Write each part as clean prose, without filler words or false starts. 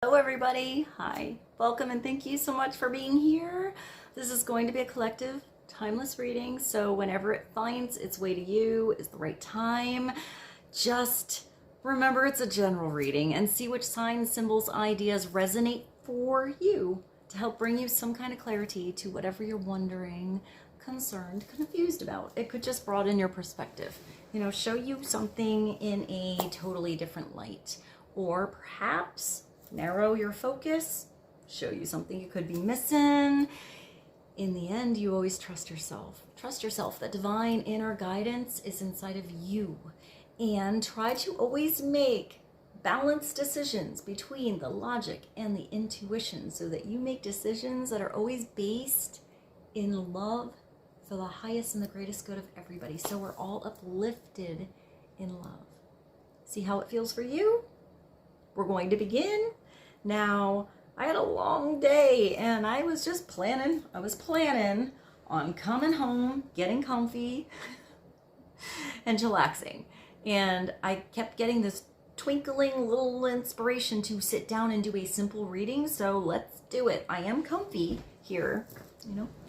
Hello everybody, hi, welcome and thank you so much for being here. This is going to be a collective timeless reading, so whenever it finds its way to you is the right time. Just remember it's a general reading and see which signs, symbols, ideas resonate for you to help bring you some kind of clarity to whatever you're wondering, concerned, confused about. It could just broaden your perspective, show you something in a totally different light, or perhaps narrow your focus, show you something you could be missing. In the end, you always trust yourself. Trust yourself that divine inner guidance is inside of you. And try to always make balanced decisions between the logic and the intuition so that you make decisions that are always based in love for the highest and the greatest good of everybody. So we're all uplifted in love. See how it feels for you? We're going to begin. Now, I had a long day and I was just planning. I was planning on coming home, getting comfy, and chillaxing. And I kept getting this twinkling little inspiration to sit down and do a simple reading. So let's do it. I am comfy here,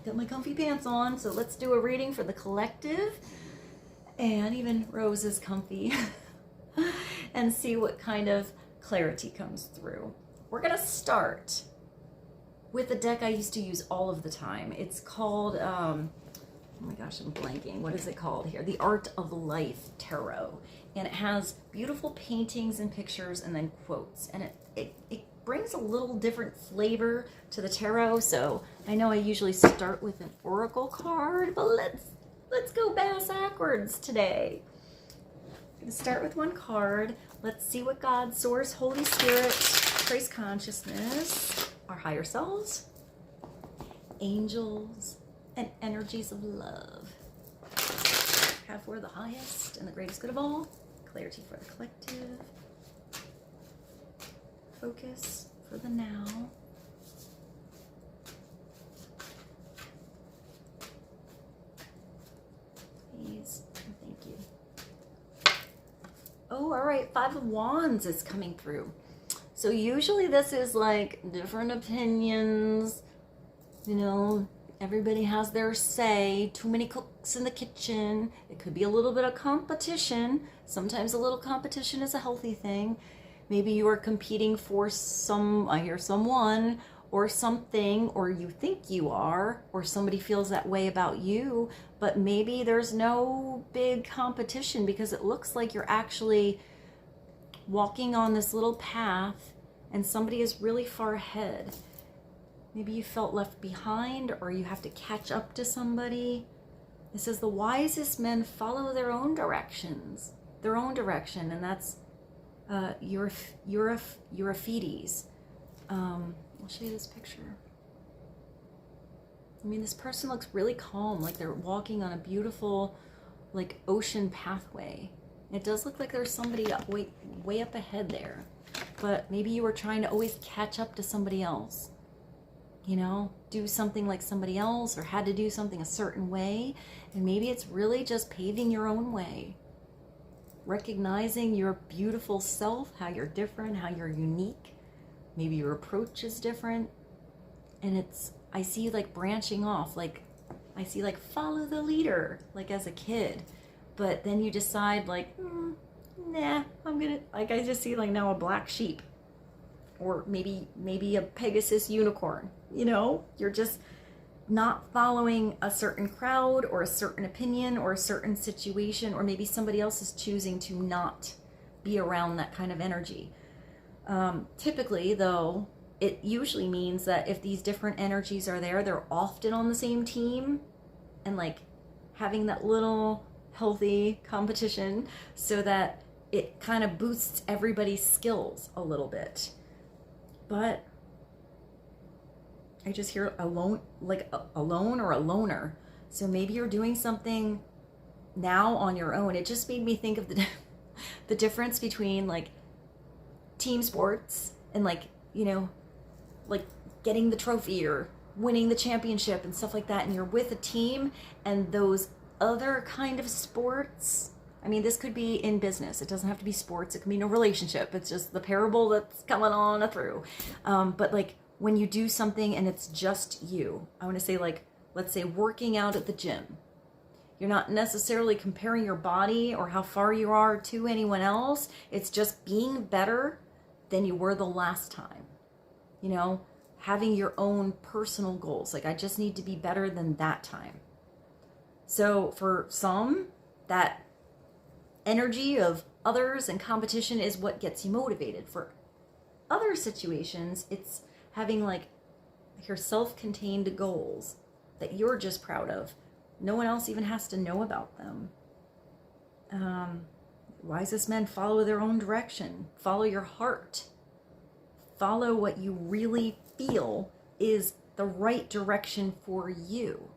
got my comfy pants on. So let's do a reading for the collective. And even Rose is comfy. And see what kind of clarity comes through. We're gonna start with a deck I used to use all of the time. It's called, oh my gosh, I'm blanking. What is it called here? The Art of Life Tarot. And it has beautiful paintings and pictures and then quotes. And it brings a little different flavor to the tarot. So I know I usually start with an oracle card, but let's go backwards today. I'm gonna start with one card. Let's see what God, Source, Holy Spirit, Christ Consciousness, our higher selves, angels, and energies of love have for the highest and the greatest good of all. Clarity for the collective. Focus for the now. Please and thank you. Oh, all right, Five of Wands is coming through. So usually this is like different opinions, everybody has their say, too many cooks in the kitchen. It could be a little bit of competition. Sometimes a little competition is a healthy thing. Maybe you are competing for someone or something, or you think you are, or somebody feels that way about you, but maybe there's no big competition because it looks like you're actually walking on this little path and somebody is really far ahead. Maybe you felt left behind or you have to catch up to somebody. It says the wisest men follow their own direction, and that's Euripides. I'll show you this picture. I mean, this person looks really calm, like they're walking on a beautiful, like, ocean pathway. It does look like there's somebody way up ahead there, but maybe you were trying to always catch up to somebody else. Do something like somebody else, or had to do something a certain way, and maybe it's really just paving your own way. Recognizing your beautiful self, how you're different, how you're unique. Maybe your approach is different, and I see like branching off, like I see like follow the leader, like as a kid, but then you decide like, nah, I just see like now a black sheep, or maybe a Pegasus unicorn. You're just not following a certain crowd or a certain opinion or a certain situation, or maybe somebody else is choosing to not be around that kind of energy. Typically, though, it usually means that if these different energies are there, they're often on the same team, and like having that little healthy competition so that it kind of boosts everybody's skills a little bit. But I just hear alone, like alone or a loner. So maybe you're doing something now on your own. It just made me think of the difference between like team sports and like getting the trophy or winning the championship and stuff like that, and you're with a team, and those other kind of sports I mean, this could be in business. It doesn't have to be sports. It can be in a relationship. It's just the parable that's coming on through. But like when you do something and it's just you, I want to say like, let's say working out at the gym. You're not necessarily comparing your body or how far you are to anyone else. It's just being better than you were the last time. You know, having your own personal goals. Like, I just need to be better than that time. So for some, that energy of others and competition is what gets you motivated. For other situations, it's having like your self-contained goals that you're just proud of. No one else even has to know about them. Wisest men follow their own direction. Follow your heart. Follow what you really feel is the right direction for you.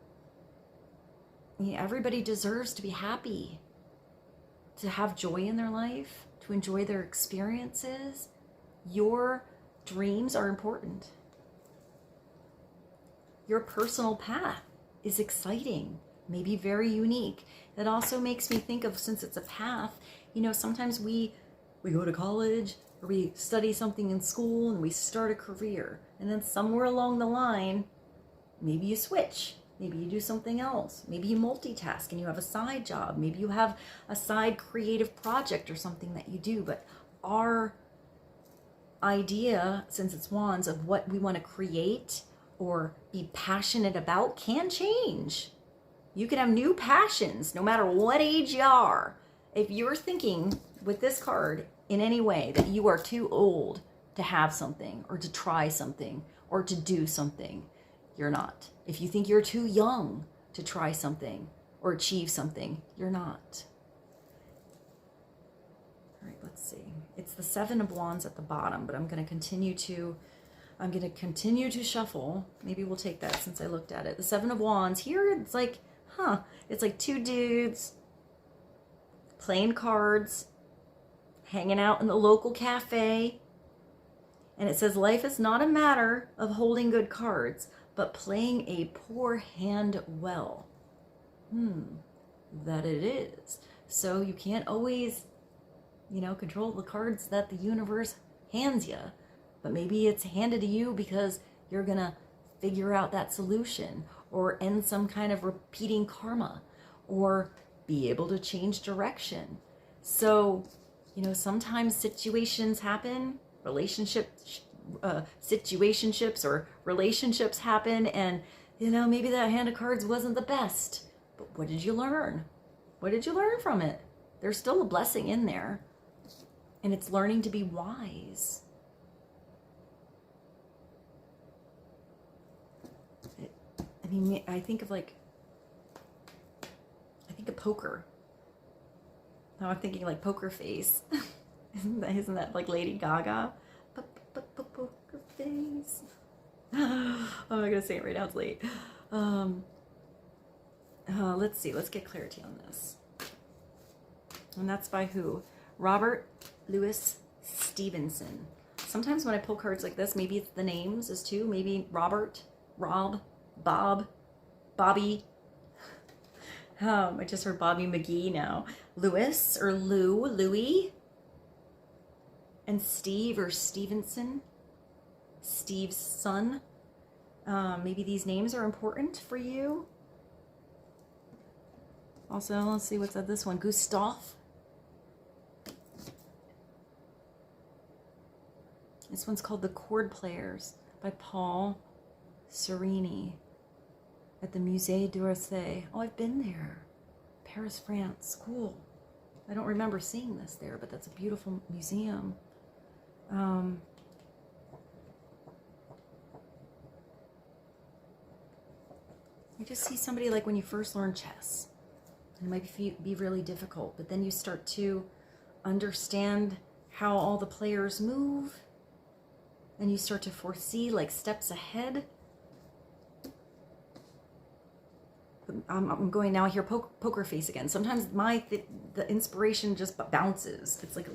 I mean, everybody deserves to be happy, to have joy in their life, to enjoy their experiences. Your dreams are important. Your personal path is exciting, maybe very unique. That also makes me think of, since it's a path, you know, sometimes we go to college or we study something in school and we start a career. And then somewhere along the line, maybe you switch. Maybe you do something else. Maybe you multitask and you have a side job. Maybe you have a side creative project or something that you do. But our idea, since it's wands, of what we want to create or be passionate about can change. You can have new passions no matter what age you are. If you're thinking with this card in any way that you are too old to have something or to try something or to do something, you're not. If you think you're too young to try something or achieve something, you're not. All right, let's see. It's the Seven of Wands at the bottom, but I'm going to continue to shuffle. Maybe we'll take that since I looked at it. The Seven of Wands here, it's like, it's like two dudes playing cards, hanging out in the local cafe. And it says, life is not a matter of holding good cards, but playing a poor hand well. That it is. So you can't always, control the cards that the universe hands you. But maybe it's handed to you because you're going to figure out that solution or end some kind of repeating karma or be able to change direction. So, sometimes situations happen, situationships or relationships happen, and, maybe that hand of cards wasn't the best. But what did you learn? What did you learn from it? There's still a blessing in there. And it's learning to be wise. I think of poker. Now I'm thinking like poker face. Isn't that like Lady Gaga? Poker face. Oh, I'm not gonna say it right now, it's late. Let's see, let's get clarity on this. And that's by who? Robert Louis Stevenson. Sometimes when I pull cards like this, maybe it's the names as too. Maybe Robert, Rob, Bob, Bobby. I just heard Bobby McGee now. Louis or Louis. And Steve or Stevenson. Steve's son. Maybe these names are important for you. Also, let's see what's at this one. Gustav. This one's called The Chord Players by Paul Serini at the Musée d'Orsay. Oh, I've been there. Paris, France. Cool. I don't remember seeing this there, but that's a beautiful museum. I just see somebody like when you first learn chess. It might be really difficult, but then you start to understand how all the players move, and you start to foresee like steps ahead. I'm going now here, poker face again. Sometimes the inspiration just bounces. It's like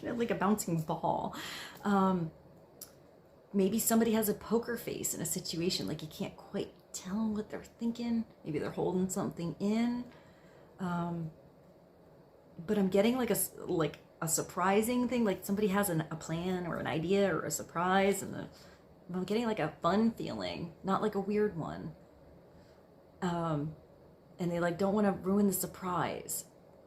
like a bouncing ball. Maybe somebody has a poker face in a situation, like you can't quite tell what they're thinking. Maybe they're holding something in. but I'm getting like a surprising thing, like somebody has a plan or an idea or a surprise, and I'm getting like a fun feeling, not like a weird one. And they like don't want to ruin the surprise.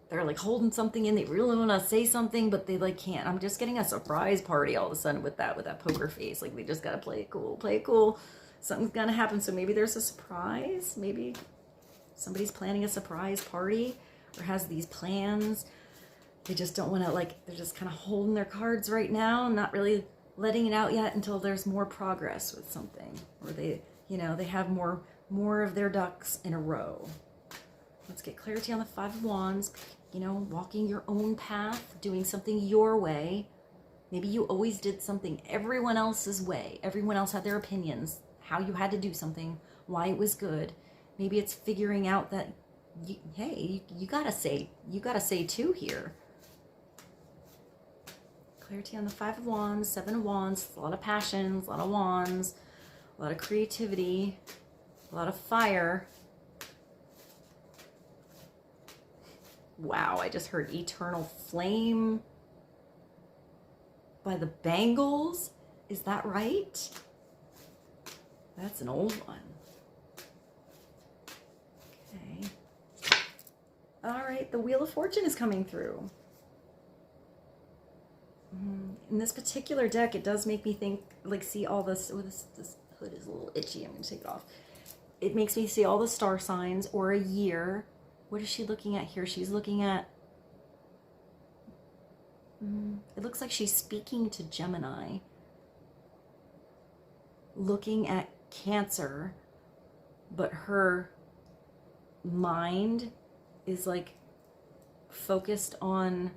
They're like holding something in, they really want to say something, but they like can't. I'm just getting a surprise party all of a sudden with that poker face. Like they just gotta play it cool. Something's gonna happen. So maybe there's a surprise. Maybe somebody's planning a surprise party or has these plans. They just don't want to, like, they're just kind of holding their cards right now, not really letting it out yet until there's more progress with something, or they, you know, they have more of their ducks in a row. Let's get clarity on the Five of Wands. You know, walking your own path, doing something your way. Maybe you always did something everyone else's way. Everyone else had their opinions, how you had to do something, why it was good. Maybe it's figuring out that, you gotta say too here. Clarity on the Five of Wands, Seven of Wands, a lot of passions, a lot of wands, a lot of creativity, a lot of fire. Wow, I just heard Eternal Flame by the Bangles. Is that right? That's an old one. Okay. All right, the Wheel of Fortune is coming through. In this particular deck, it does make me think, like, see all this. Oh, this hood is a little itchy. I'm going to take it off. It makes me see all the star signs or a year. What is she looking at here? She's looking at, it looks like she's speaking to Gemini, looking at Cancer, but her mind is like focused on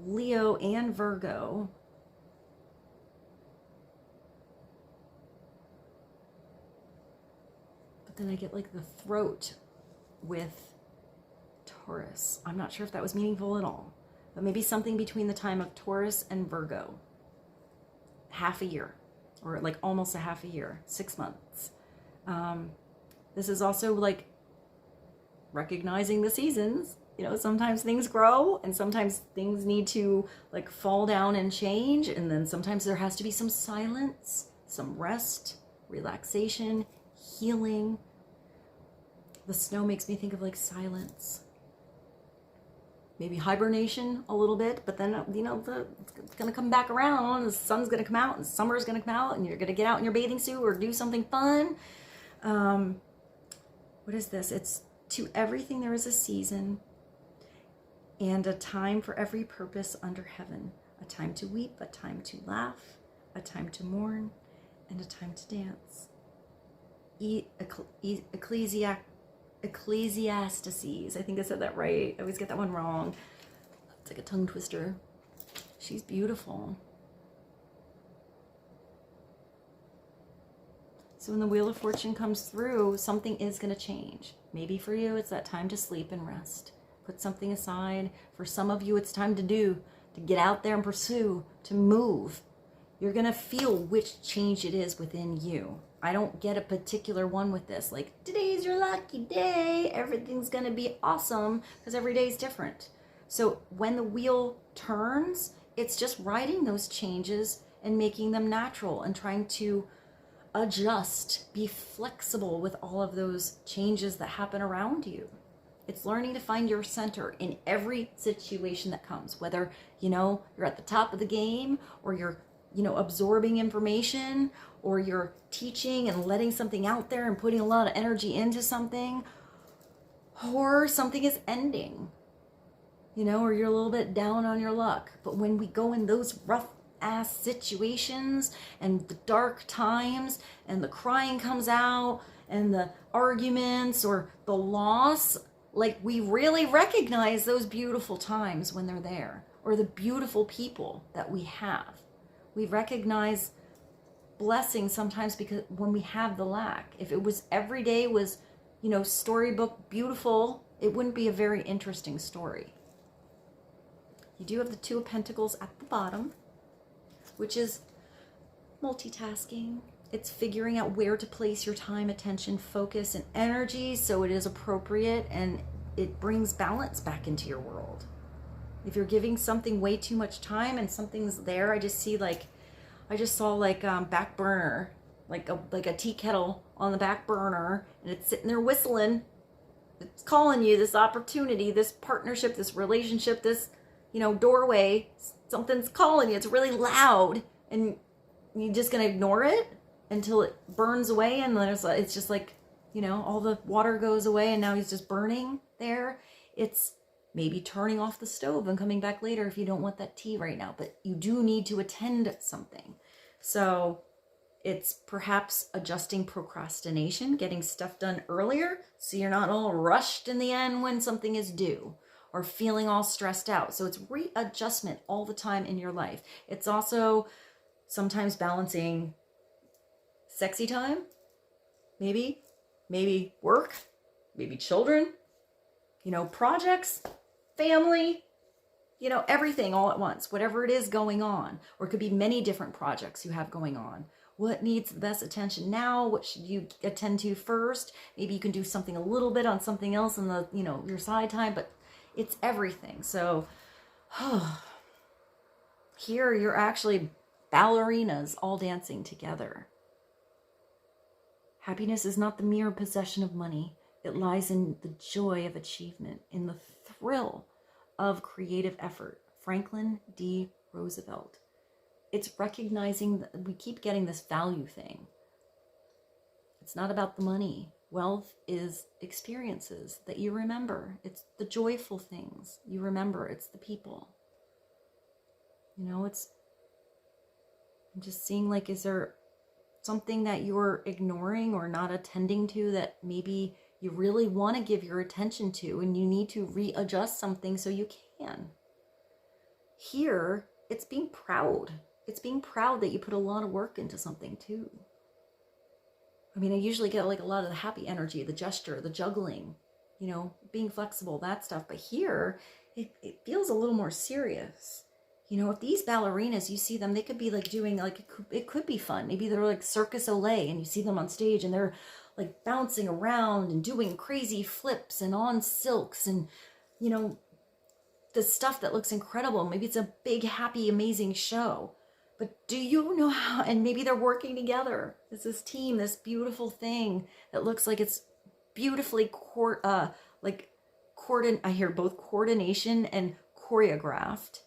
Leo and Virgo. But then I get like the throat with Taurus. I'm not sure if that was meaningful at all, but maybe something between the time of Taurus and Virgo. Half a year, or like almost a half a year, 6 months. This is also like recognizing the seasons. You know, sometimes things grow and sometimes things need to like fall down and change. And then sometimes there has to be some silence, some rest, relaxation, healing. The snow makes me think of like silence. Maybe hibernation a little bit, but then, you know, it's going to come back around. The sun's going to come out and summer's going to come out and you're going to get out in your bathing suit or do something fun. What is this? It's to everything there is a season and a time for every purpose under heaven. A time to weep, a time to laugh, a time to mourn, and a time to dance. Ecclesiastes. I think I said that right. I always get that one wrong. It's like a tongue twister. She's beautiful. So when the Wheel of Fortune comes through, something is going to change. Maybe for you, it's that time to sleep and rest. Put something aside. For some of you, it's time to get out there and pursue, to move. You're going to feel which change it is within you. I don't get a particular one with this. Like, today's your lucky day. Everything's going to be awesome, because every day is different. So when the wheel turns, it's just riding those changes and making them natural and trying to adjust, be flexible with all of those changes that happen around you. It's learning to find your center in every situation that comes, whether, you know, you're at the top of the game, or you're, you know, absorbing information, or you're teaching and letting something out there and putting a lot of energy into something, or something is ending, you know, or you're a little bit down on your luck. But when we go in those rough ass situations and the dark times and the crying comes out and the arguments or the loss, like, we really recognize those beautiful times when they're there, or the beautiful people that we have. We recognize blessing sometimes because when we have the lack. If it was every day was, you know, storybook beautiful, it wouldn't be a very interesting story. You do have the Two of Pentacles at the bottom, which is multitasking. It's figuring out where to place your time, attention, focus, and energy so it is appropriate and it brings balance back into your world. If you're giving something way too much time and something's there, I just saw like back burner, like a tea kettle on the back burner, and it's sitting there whistling. It's calling you, this opportunity, this partnership, this relationship, this, doorway. Something's calling you. It's really loud, and you're just gonna ignore it until it burns away, and it's just like, all the water goes away, and now he's just burning there. It's maybe turning off the stove and coming back later if you don't want that tea right now, but you do need to attend something. So it's perhaps adjusting procrastination, getting stuff done earlier so you're not all rushed in the end when something is due, or feeling all stressed out. So it's readjustment all the time in your life. It's also sometimes balancing sexy time, maybe work, maybe children, projects, family, everything all at once, whatever it is going on. Or it could be many different projects you have going on. What needs the best attention now? What should you attend to first? Maybe you can do something a little bit on something else in the, your side time, but it's everything. So here you're actually ballerinas all dancing together. Happiness is not the mere possession of money. It lies in the joy of achievement, in the thrill of creative effort. Franklin D. Roosevelt. It's recognizing that we keep getting this value thing. It's not about the money. Wealth is experiences that you remember. It's the joyful things you remember. It's the people. I'm just seeing, like, is there something that you're ignoring or not attending to that maybe you really want to give your attention to, and you need to readjust something so you can? Here, it's being proud. It's being proud that you put a lot of work into something too. I usually get like a lot of the happy energy, the gesture, the juggling, being flexible, that stuff. But here, it feels a little more serious. If these ballerinas, you see them, they could be like doing, like, it could be fun. Maybe they're like Circus Olay, and you see them on stage and they're like bouncing around and doing crazy flips and on silks and, the stuff that looks incredible. Maybe it's a big, happy, amazing show. But do you know how, and maybe they're working together. It's this team, this beautiful thing that looks like it's beautifully, I hear both coordination and choreographed.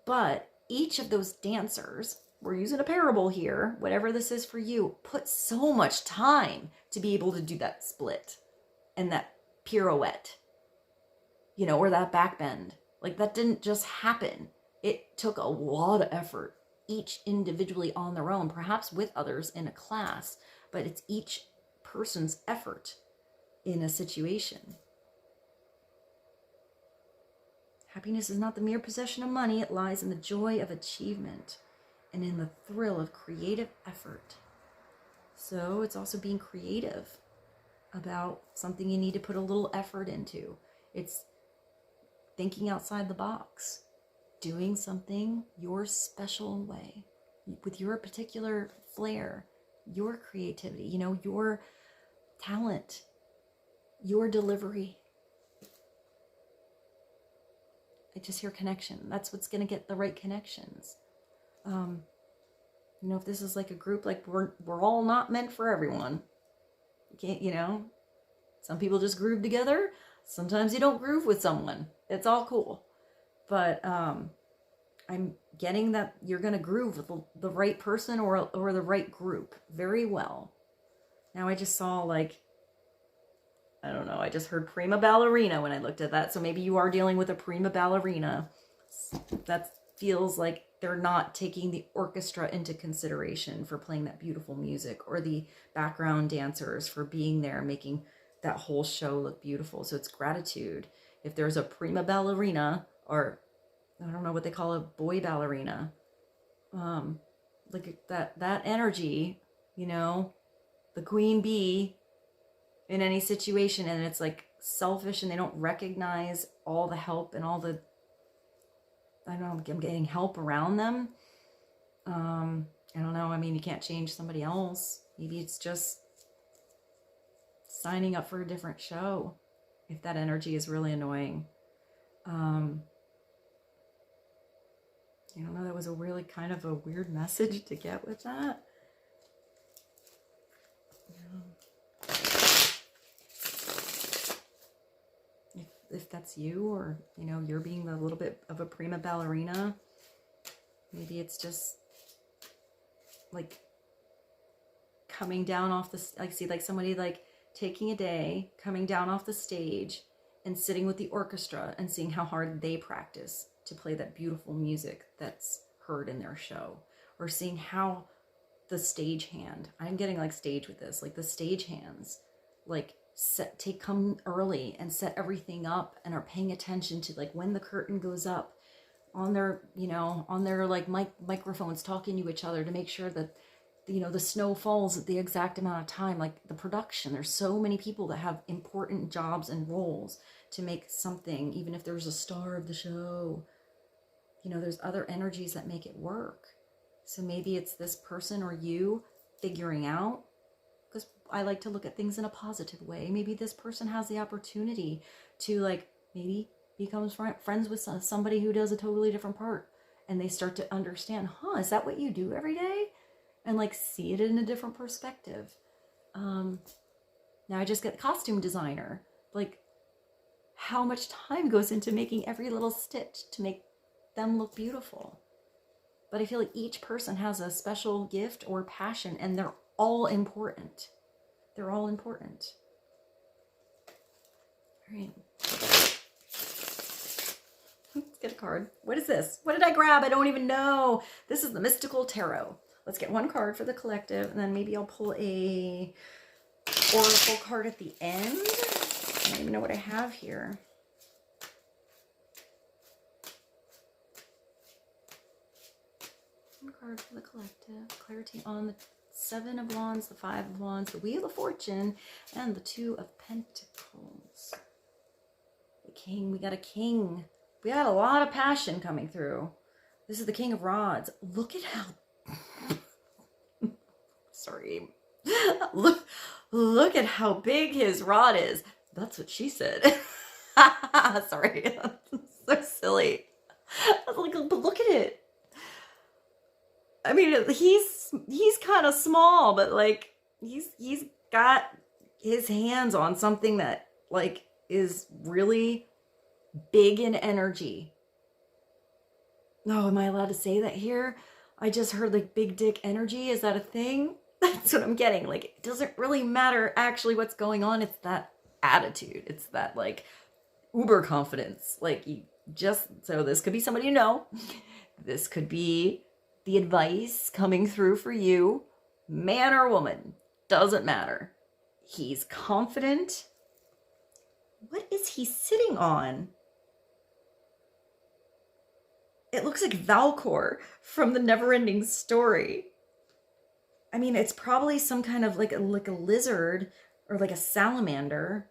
But each of those dancers, we're using a parable here, whatever this is for you, put so much time to be able to do that split and that pirouette, or that back bend. Like, that didn't just happen. It took a lot of effort, each individually on their own, perhaps with others in a class, but it's each person's effort in a situation. Happiness is not the mere possession of money. It lies in the joy of achievement and in the thrill of creative effort. So it's also being creative about something you need to put a little effort into. It's thinking outside the box, doing something your special way, with your particular flair, your creativity, your talent, your delivery. I just hear connection. That's what's going to get the right connections. If this is like a group, like we're all not meant for everyone. You can't, some people just groove together. Sometimes you don't groove with someone. It's all cool. But I'm getting that you're going to groove with the right person or the right group very well. Now I just saw, like, I don't know, I just heard prima ballerina when I looked at that. So maybe you are dealing with a prima ballerina. That feels like they're not taking the orchestra into consideration for playing that beautiful music, or the background dancers for being there, making that whole show look beautiful. So it's gratitude. If there's a prima ballerina, or I don't know what they call a boy ballerina, like that energy, the queen bee in any situation, and it's like selfish and they don't recognize all the help and all the, I don't know, I'm getting help around them. I don't know. You can't change somebody else. Maybe it's just signing up for a different show if that energy is really annoying. I don't know, that was a really kind of a weird message to get with that. If that's you, or, you know, you're being a little bit of a prima ballerina, maybe it's just like coming down off the, I see like somebody like taking a day, coming down off the stage and sitting with the orchestra and seeing how hard they practice to play that beautiful music that's heard in their show, or seeing how the stagehand, I'm getting like stage with this, like the stagehands, like come early and set everything up and are paying attention to like when the curtain goes up on their, you know, on their like microphones talking to each other to make sure that, you know, the snow falls at the exact amount of time. Like the production, there's so many people that have important jobs and roles to make something, even if there's a star of the show, you know, there's other energies that make it work. So maybe it's this person or you figuring out, because I like to look at things in a positive way. Maybe this person has the opportunity to like maybe becomes friends with somebody who does a totally different part, and they start to understand, huh, is that what you do every day? And like see it in a different perspective. Now I just get costume designer, like how much time goes into making every little stitch to make them look beautiful. But I feel like each person has a special gift or passion, and they're all important. They're all important. All right. Let's get a card. What is this? What did I grab? I don't even know. This is the Mystical Tarot. Let's get one card for the collective, and then maybe I'll pull a oracle card at the end. I don't even know what I have here. One card for the collective. Clarity on the Seven of Wands, the Five of Wands, the Wheel of Fortune, and the Two of Pentacles. The King. We got a King. We got a lot of passion coming through. This is the King of Rods. Look at how... Sorry. Look at how big his rod is. That's what she said. Sorry. So silly. I was like, but look at it. I mean, he's kind of small, but like he's got his hands on something that like is really big in energy. No, am I allowed to say that here? I just heard like big dick energy. Is that a thing? That's what I'm getting. Like, it doesn't really matter actually what's going on. It's that attitude. It's that like uber confidence. Like you just, so this could be somebody you know. This could be the advice coming through for you, man or woman, doesn't matter. He's confident. What is he sitting on? It looks like Falkor from the Neverending story. I mean, it's probably some kind of like a lizard or like a salamander.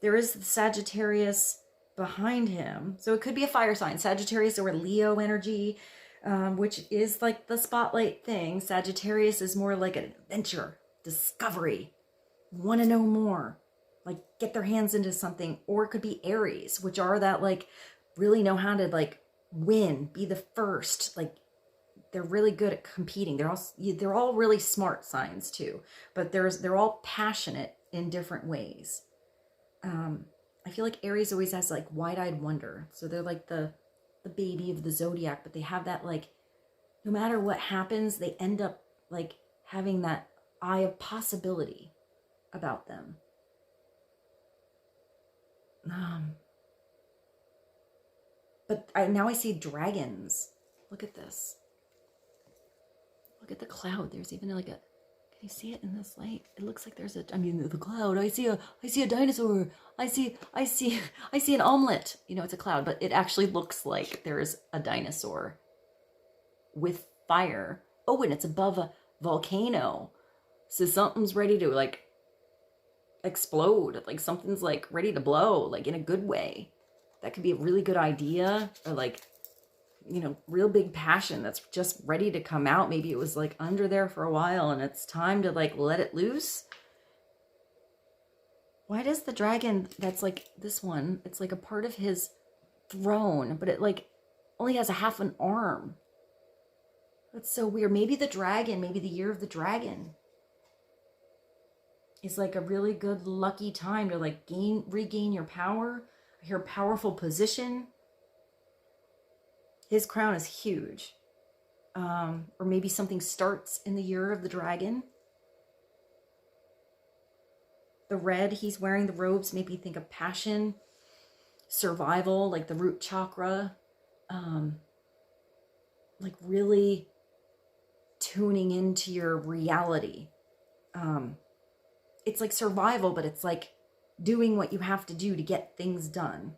There is the Sagittarius behind him. So it could be a fire sign. Sagittarius or Leo energy. Which is like the spotlight thing. Sagittarius is more like an adventure, discovery, want to know more, like get their hands into something. Or it could be Aries, which are that like really know how to like win, be the first. Like they're really good at competing. They're all really smart signs too, but they're all passionate in different ways. I feel like Aries always has like wide-eyed wonder. So they're like the baby of the zodiac, but they have that like, no matter what happens, they end up like having that eye of possibility about them. But now I see dragons. Look at this. Look at the cloud. There's even like a, can you see it in this light? It looks like there's a, I mean, the cloud. I see a dinosaur. I see an omelet. You know, it's a cloud, but it actually looks like there's a dinosaur with fire. Oh, and it's above a volcano. So something's ready to like explode. Like something's like ready to blow, like in a good way. That could be a really good idea, or like, you know, real big passion that's just ready to come out. Maybe it was like under there for a while and it's time to like let it loose. Why does the dragon, that's like this one, it's like a part of his throne, but it like, only has a half an arm. That's so weird. Maybe the dragon, maybe the year of the dragon is like a really good lucky time to like regain your power. I hear powerful position. His crown is huge. Or maybe something starts in the year of the dragon. The red, he's wearing the robes, make me think of passion, survival, like the root chakra, like really tuning into your reality. It's like survival, but it's like doing what you have to do to get things done.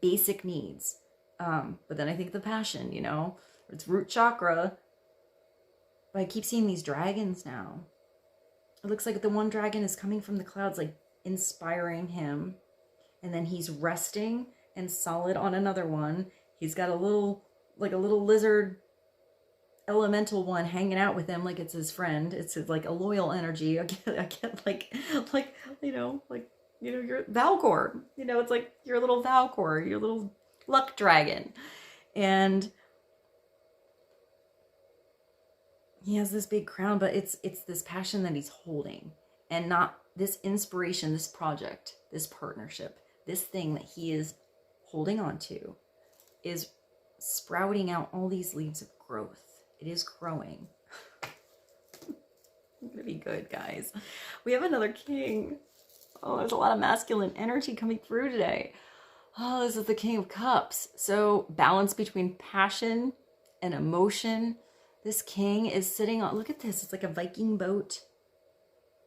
Basic needs. But then I think the passion, you know, it's root chakra. But I keep seeing these dragons now. It looks like the one dragon is coming from the clouds, like inspiring him. And then he's resting and solid on another one. He's got a little lizard elemental one hanging out with him like it's his friend. It's like a loyal energy. I get like your Falkor. You know, it's like your little Falkor, your little luck dragon. And he has this big crown, but it's this passion that he's holding, and not this inspiration, this project, this partnership, this thing that he is holding on to is sprouting out all these leaves of growth. It is growing. It's gonna be good, guys. We have another king. Oh, there's a lot of masculine energy coming through today. Oh, this is the King of Cups. So balance between passion and emotion. This king is sitting on, look at this. It's like a Viking boat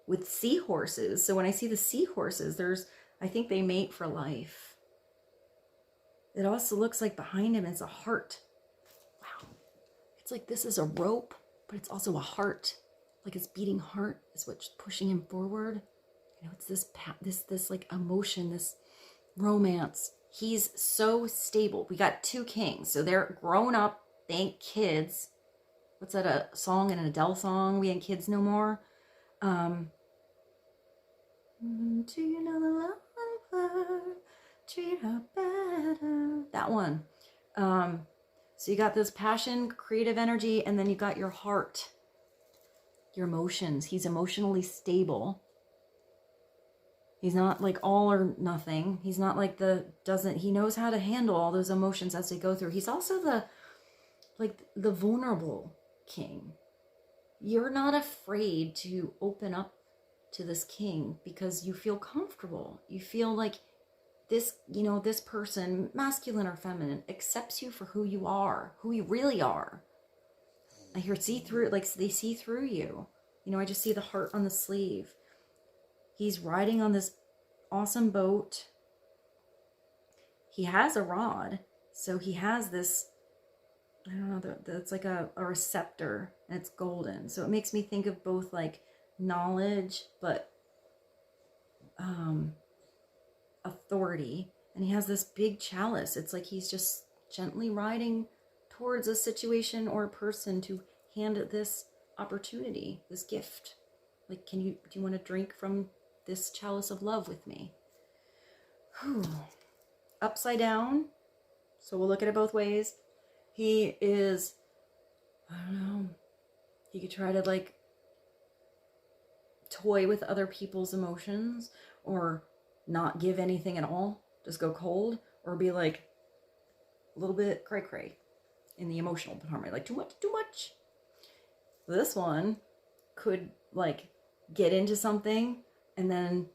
with seahorses. So when I see the seahorses, I think they mate for life. It also looks like behind him is a heart. Wow. It's like this is a rope, but it's also a heart. Like his beating heart is what's pushing him forward. You know, it's this like emotion, this romance. He's so stable. We got two kings. So they're grown up. They ain't kids. What's that, a song, an Adele song? We ain't kids no more. Do you know the love of her? Treat her better. That one. So you got this passion, creative energy, and then you got your heart, your emotions. He's emotionally stable. He's not like all or nothing. He's not like he knows how to handle all those emotions as they go through. He's also the vulnerable king. You're not afraid to open up to this king because you feel comfortable. You feel like this, you know, this person, masculine or feminine, accepts you for who you are, who you really are. I hear see through, like they see through you. You know, I just see the heart on the sleeve. He's riding on this awesome boat. He has a rod. So he has this, I don't know, that's like a receptor, and it's golden. So it makes me think of both like knowledge, but authority. And he has this big chalice. It's like he's just gently riding towards a situation or a person to hand this opportunity, this gift. Like, do you want to drink from this chalice of love with me? Whew. Upside down. So we'll look at it both ways. He is, I don't know, he could try to like toy with other people's emotions, or not give anything at all, just go cold, or be like a little bit cray-cray in the emotional department, like too much. This one could like get into something, and then,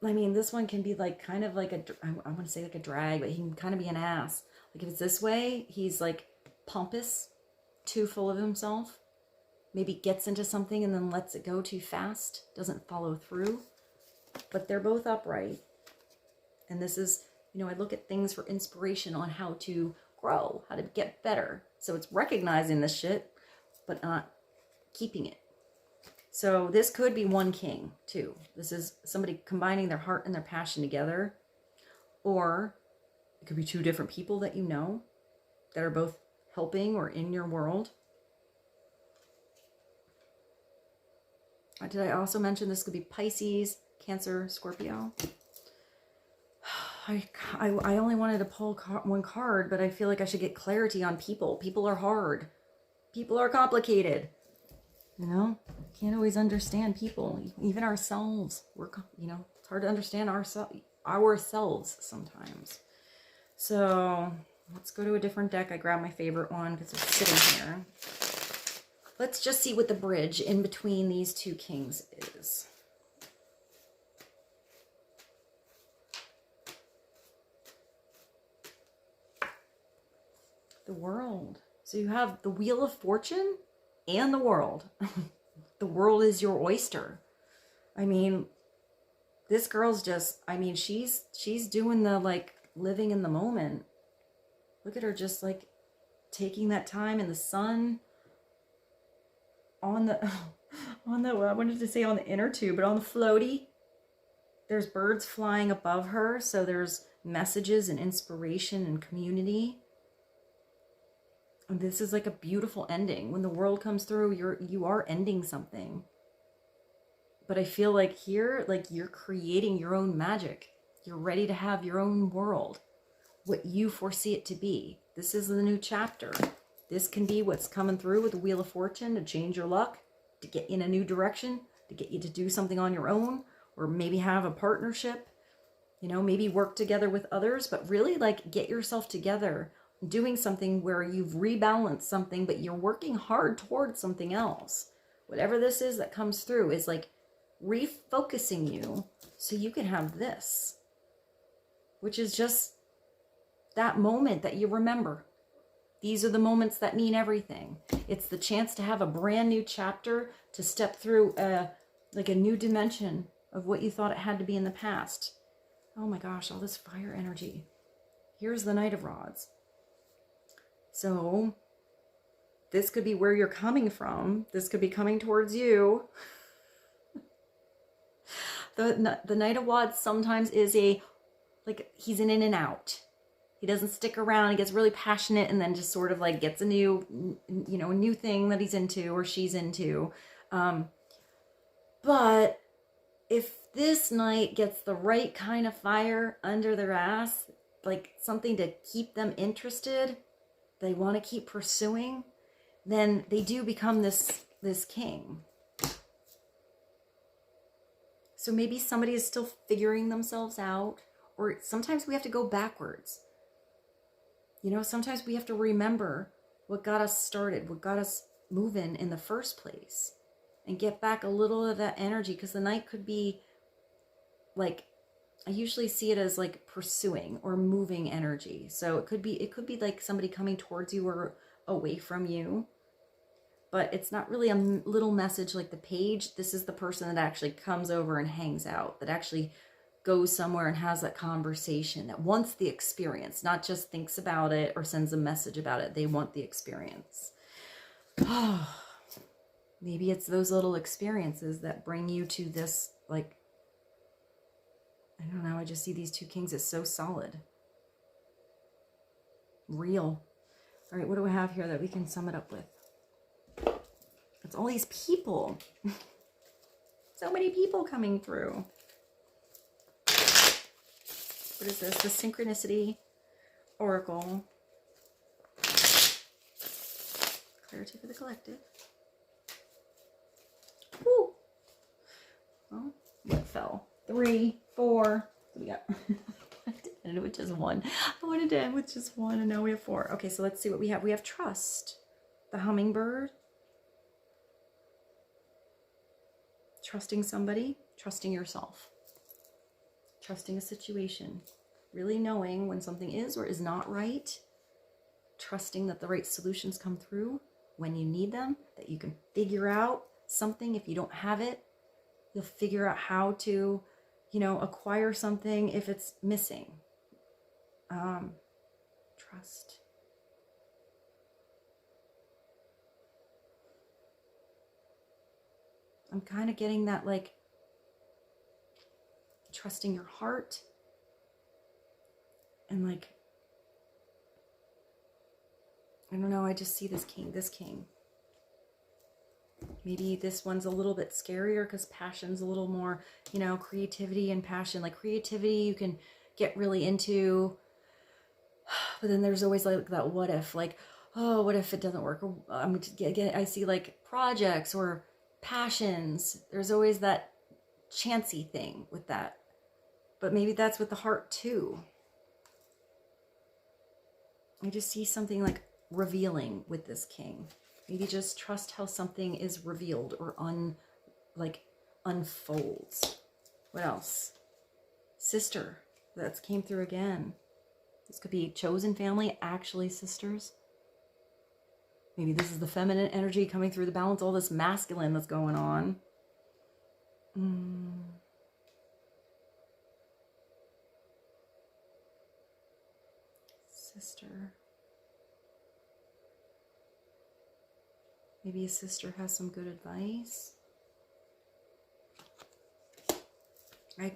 I mean, this one can be like kind of like I want to say like a drag, but he can kind of be an ass. Like if it's this way, he's like pompous, too full of himself, maybe gets into something and then lets it go too fast, doesn't follow through. But they're both upright. And this is, you know, I look at things for inspiration on how to grow, how to get better. So it's recognizing this shit, but not keeping it. So this could be one king too. This is somebody combining their heart and their passion together. Or it could be two different people that you know that are both helping or in your world. Did I also mention this could be Pisces, Cancer, Scorpio? I only wanted to pull one card, but I feel like I should get clarity on people. People are hard. People are complicated. You know, can't always understand people, even ourselves. It's hard to understand ourselves sometimes. So let's go to a different deck. I grabbed my favorite one because it's sitting here. Let's just see what the bridge in between these two kings is. The World. So you have the Wheel of Fortune and the World. The world is your oyster. I mean, this girl's just, I mean, she's doing the, like, living in the moment. Look at her just, like, taking that time in the sun on the, I wanted to say on the inner tube, but on the floaty. There's birds flying above her, so there's messages and inspiration and community. And this is like a beautiful ending. When the world comes through, you are ending something. But I feel like here, like, you're creating your own magic. You're ready to have your own world, what you foresee it to be. This is the new chapter. This can be what's coming through with the Wheel of Fortune to change your luck, to get in a new direction, to get you to do something on your own, or maybe have a partnership, you know, maybe work together with others, but really, like, get yourself together, doing something where you've rebalanced something, but you're working hard towards something else. Whatever this is that comes through is like refocusing you so you can have this, which is just that moment that you remember. These are the moments that mean everything. It's the chance to have a brand new chapter, to step through like a new dimension of what you thought it had to be in the past. Oh my gosh, all this fire energy. Here's the Knight of Rods. So this could be where you're coming from. This could be coming towards you. The Knight of Wands sometimes is like he's in and out. He doesn't stick around. He gets really passionate and then just sort of like gets a new thing that he's into or she's into. But if this knight gets the right kind of fire under their ass, like something to keep them interested, they want to keep pursuing, then they do become this king. So maybe somebody is still figuring themselves out, or sometimes we have to go backwards. You know, sometimes we have to remember what got us started, what got us moving in the first place, and get back a little of that energy, because the knight could be like, I usually see it as like pursuing or moving energy. So it could be like somebody coming towards you or away from you. But it's not really a little message like the page. This is the person that actually comes over and hangs out, that actually goes somewhere and has that conversation, that wants the experience, not just thinks about it or sends a message about it. They want the experience. Oh, maybe it's those little experiences that bring you to this, like, I don't know, I just see these two kings as so solid. Real. All right, what do we have here that we can sum it up with? It's all these people. So many people coming through. What is this? The Synchronicity Oracle. Clarity for the collective. Woo! Oh, what fell? 3, 4. What do we got? I ended with just 1. I wanted to end with just 1, and now we have 4. Okay, so let's see what we have. We have trust. The hummingbird. Trusting somebody. Trusting yourself. Trusting a situation. Really knowing when something is or is not right. Trusting that the right solutions come through when you need them. That you can figure out something if you don't have it. You'll figure out how to, you know, acquire something if it's missing. Trust. I'm kind of getting that, like, trusting your heart. And, like, I don't know, I just see this king. Maybe this one's a little bit scarier because passion's a little more, you know, creativity and passion. Like creativity, you can get really into. But then there's always like that what if, like, oh, what if it doesn't work? Again, I see like projects or passions. There's always that chancy thing with that. But maybe that's with the heart too. I just see something like revealing with this king. Maybe just trust how something is revealed or unfolds. What else? Sister. That came through again. This could be chosen family, actually sisters. Maybe this is the feminine energy coming through the balance, all this masculine that's going on. Sister. Maybe a sister has some good advice.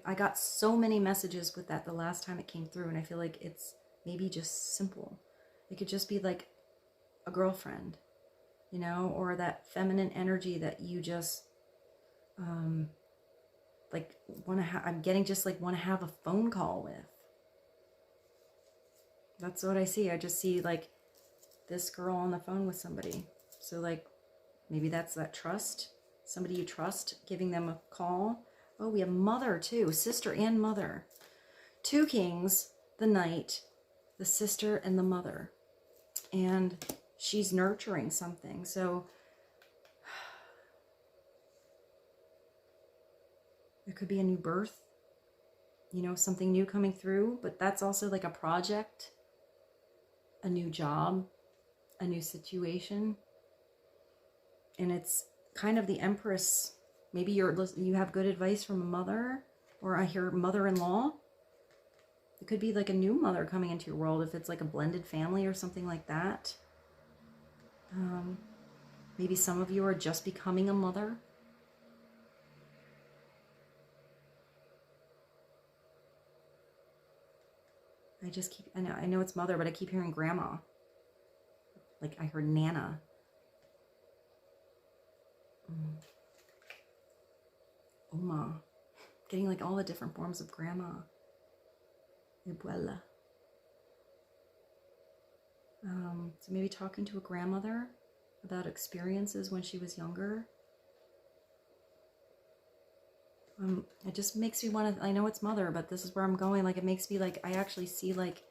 I got so many messages with that the last time it came through, and I feel like it's maybe just simple. It could just be like a girlfriend, you know, or that feminine energy that you just like want to have. I'm getting just like want to have a phone call with. That's what I see. I just see like this girl on the phone with somebody. So like maybe that's that trust, somebody you trust, giving them a call. Oh, we have mother too, sister and mother. Two kings, the knight, the sister and the mother. And she's nurturing something. So there could be a new birth, you know, something new coming through, but that's also like a project, a new job, a new situation. And it's kind of the Empress. Maybe you have good advice from a mother, or I hear mother-in-law. It could be like a new mother coming into your world if it's like a blended family or something like that. Maybe some of you are just becoming a mother. I know it's mother, but I keep hearing grandma. Like I heard Nana. Oma. Getting like all the different forms of grandma. Abuela. So maybe talking to a grandmother about experiences when she was younger. It just makes me want to, I know it's mother, but this is where I'm going. Like, it makes me like, I actually see like,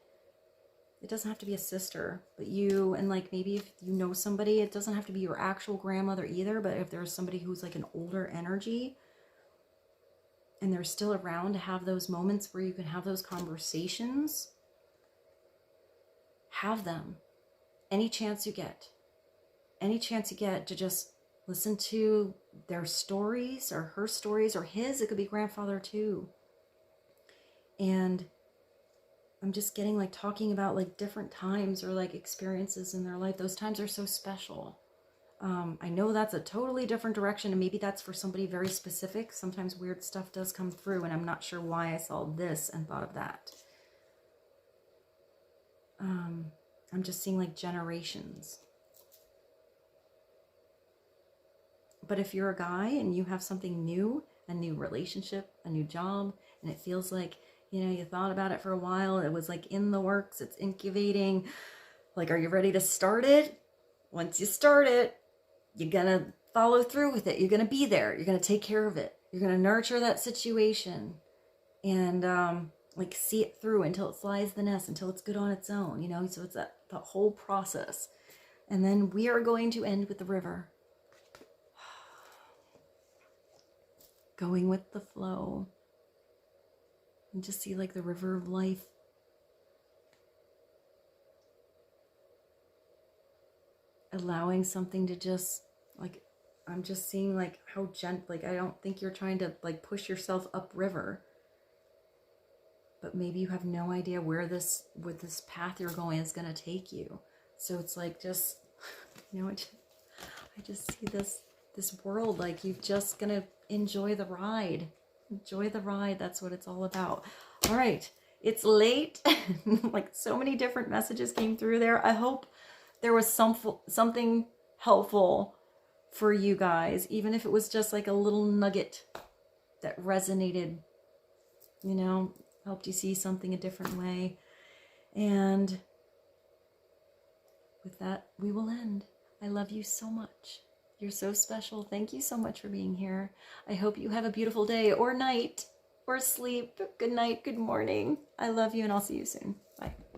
it doesn't have to be a sister, but you, and like maybe if you know somebody, it doesn't have to be your actual grandmother either, but if there's somebody who's like an older energy and they're still around to have those moments where you can have those conversations, have them. Any chance you get to just listen to their stories or her stories or his, it could be grandfather too. And I'm just getting like talking about like different times or like experiences in their life. Those times are so special. I know that's a totally different direction, and maybe that's for somebody very specific. Sometimes weird stuff does come through, and I'm not sure why I saw this and thought of that. I'm just seeing like generations. But if you're a guy and you have something new, a new relationship, a new job, and it feels like, you know, you thought about it for a while, it was like in the works, it's incubating, like, are you ready to start it? Once you start it, you're gonna follow through with it. You're gonna be there. You're gonna take care of it. You're gonna nurture that situation and like see it through until it flies the nest, until it's good on its own, you know? So it's that whole process. And then we are going to end with the river. Going with the flow. And just see like the river of life. Allowing something to just, like, I'm just seeing like how gentle, like I don't think you're trying to like push yourself upriver. But maybe you have no idea where this path you're going is going to take you. So it's like just, you know, I just see this world like you're just going to enjoy the ride. Enjoy the ride. That's what it's all about. All right. It's late. Like so many different messages came through there. I hope there was something helpful for you guys, even if it was just like a little nugget that resonated, you know. helped you see something a different way. And with that, we will end. I love you so much. You're so special. Thank you so much for being here. I hope you have a beautiful day or night or sleep. Good night, good morning. I love you, and I'll see you soon. Bye.